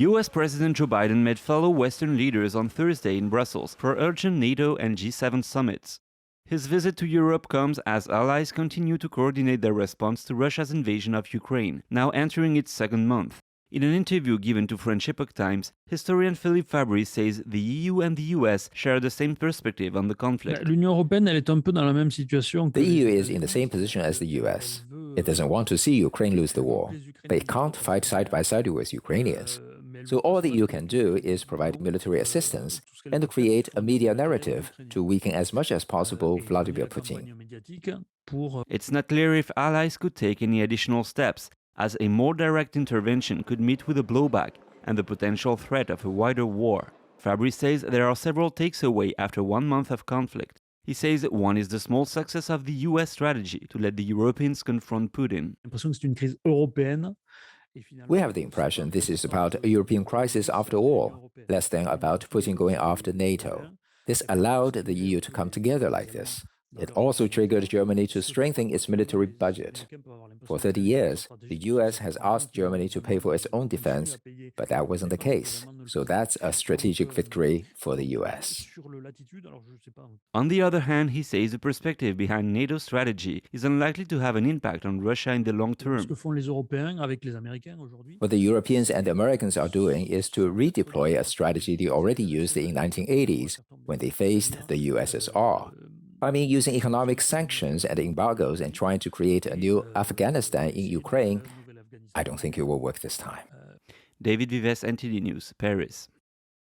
US President Joe Biden met fellow Western leaders on Thursday in Brussels for urgent NATO and G7 summits. His visit to Europe comes as allies continue to coordinate their response to Russia's invasion of Ukraine, now entering its second month. In an interview given to French Epoch Times, historian Philippe Fabry says the EU and the US share the same perspective on the conflict. L'Union européenne, elle est un peu dans la même situation que The EU is in the same position as the US. It doesn't want to see Ukraine lose the war, but it can't fight side by side with Ukrainians. So all the EU can do is provide military assistance and create a media narrative to weaken as much as possible Vladimir Putin. It's not clear if allies could take any additional steps, as a more direct intervention could meet with a blowback and the potential threat of a wider war. Fabry says there are several takes away after 1 month of conflict. He says one is the small success of the US strategy to let the Europeans confront Putin. We have the impression this is about a European crisis after all, less than about Putin going after NATO. This allowed the EU to come together like this. It also triggered Germany to strengthen its military budget. For 30 years, the US has asked Germany to pay for its own defense, but that wasn't the case. So that's a strategic victory for the US. On the other hand, he says the perspective behind NATO's strategy is unlikely to have an impact on Russia in the long term. What the Europeans and the Americans are doing is to redeploy a strategy they already used in the 1980s when they faced the USSR. I mean, using economic sanctions and embargoes and trying to create a new Afghanistan in Ukraine, I don't think it will work this time. David Vives, NTD News, Paris.